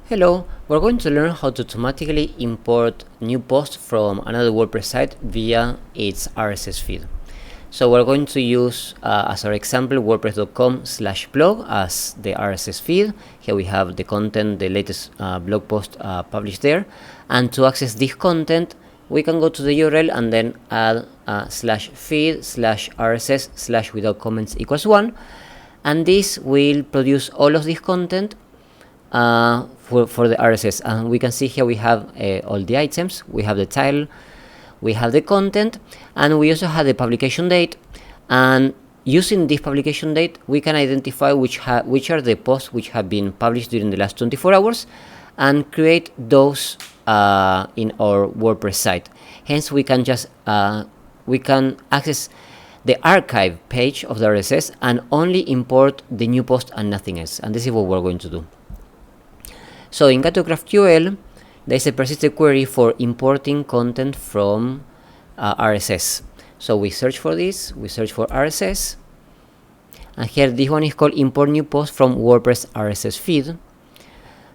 Hello, we're going to learn how to automatically import new posts from another WordPress site via its RSS feed. So we're going to use as our example wordpress.com/blog as the RSS feed. Here we have the content, the latest blog post published there. And to access this content, we can go to the URL and then add /feed/RSS/without comments=1. And this will produce all of this content for the RSS. And we can see here we have all the items, we have the title, we have the content, and we also have the publication date. And using this publication date, we can identify which are the posts which have been published during the last 24 hours and create those in our WordPress site. Hence, we can just we can access the archive page of the RSS and only import the new post and nothing else. And this is what we're going to do. So in Gato GraphQL, there is a persistent query for importing content from RSS. So we search for this, we search for RSS, and here this one is called import new post from WordPress RSS feed.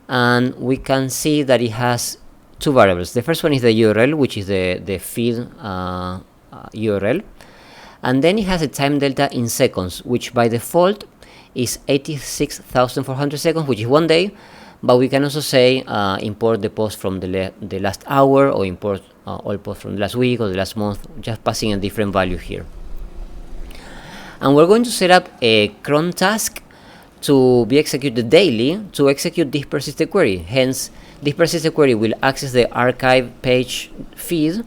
And we can see that it has two variables. The first one is the URL, which is the feed URL. And then it has a time delta in seconds, which by default is 86,400 seconds, which is 1 day. But we can also say import the post from the last hour, or import all posts from the last week or the last month, just passing a different value here. And we're going to set up a cron task to be executed daily to execute this persistent query. Hence, this persistent query will access the archive page feed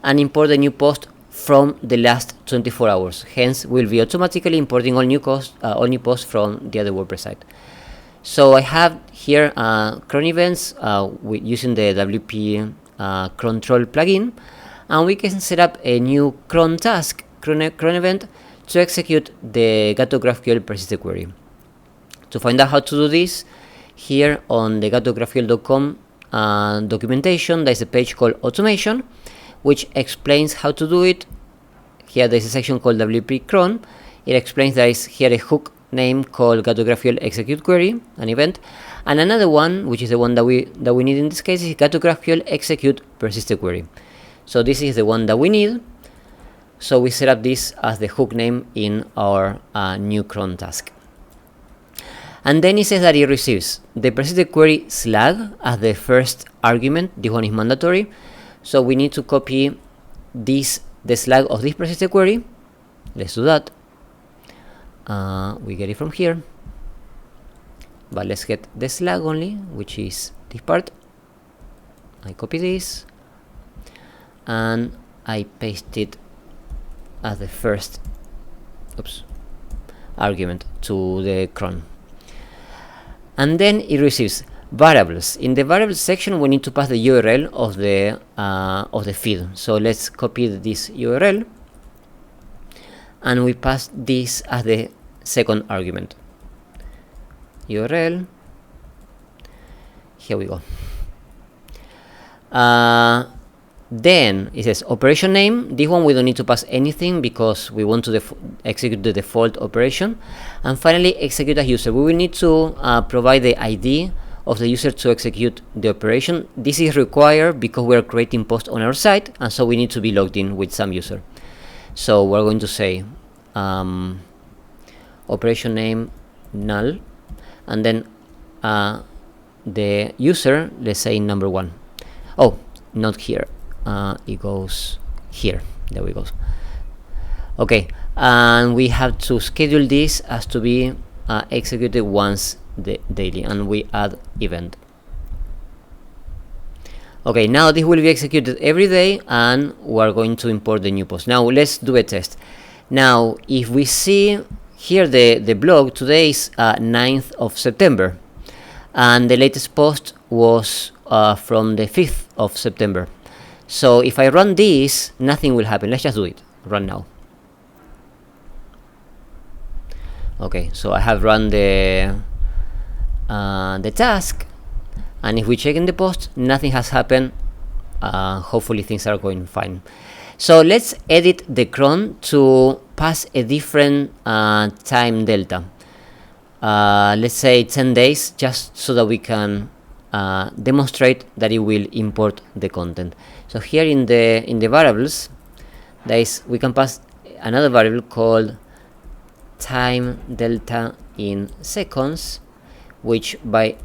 and import the new post from the last 24 hours. Hence, we'll be automatically importing all new posts from the other WordPress site. So I have here cron events using the WP-Cron plugin, and we can set up a new cron task, cron event, to execute the Gato GraphQL persistent query. To find out how to do this, here on the GatoGraphQL.com documentation, there's a page called Automation, which explains how to do it. Here there's a section called WP-Cron. It explains there is here a hook name called Gato GraphQL execute query, an event, and another one, which is the one that we need in this case, is Gato GraphQL execute persistent query. So this is the one that we need. So we set up this as the hook name in our new cron task. And then it says that it receives the persistent query slag as the first argument. This one is mandatory. So we need to copy the slag of this persistent query. Let's do that. We get it from here, but let's get the slag only, which is this part. I copy this and I paste it as the first argument to the cron. And then it receives variables. In the variables section, we need to pass the URL of the feed. So let's copy this URL, and we pass this as the second argument. URL. Here we go. Then it says operation name. This one we don't need to pass anything because we want to execute the default operation. And finally, execute as user. We will need to provide the ID of the user to execute the operation. This is required because we are creating posts on our site, and so we need to be logged in with some user. So we're going to say operation name null, and then the user, let's say number 1. Oh, not here. It goes here. There we go. Okay, and we have to schedule this as to be executed once daily, and we add event. Okay, now this will be executed every day, and we're going to import the new post. Now let's do a test. Now, if we see here the blog, today is 9th of September, and the latest post was from the 5th of September. So if I run this, nothing will happen. Let's just do it. Run now. Okay, so I have run the task, and if we check in the post, nothing has happened. Hopefully things are going fine. So let's edit the cron to pass a different time delta. Let's say 10 days, just so that we can demonstrate that it will import the content. So here in the variables, we can pass another variable called time delta in seconds, which by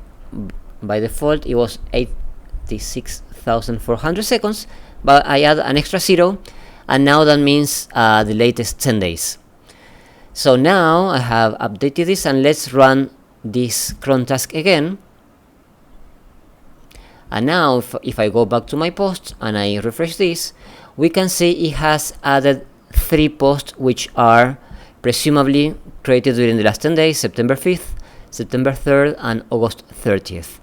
default it was 86,400 seconds, but I add an extra 0, and now that means the latest 10 days. So now I have updated this, and let's run this cron task again. And now if I go back to my post and I refresh this, we can see it has added 3 posts which are presumably created during the last 10 days, September 5th, September 3rd, and August 30th.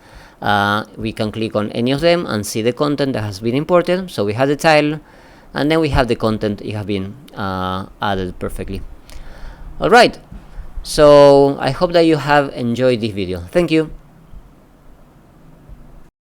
We can click on any of them and see the content that has been imported. So we have the title, and then we have the content. It has been added perfectly. Alright, so I hope that you have enjoyed this video. Thank you.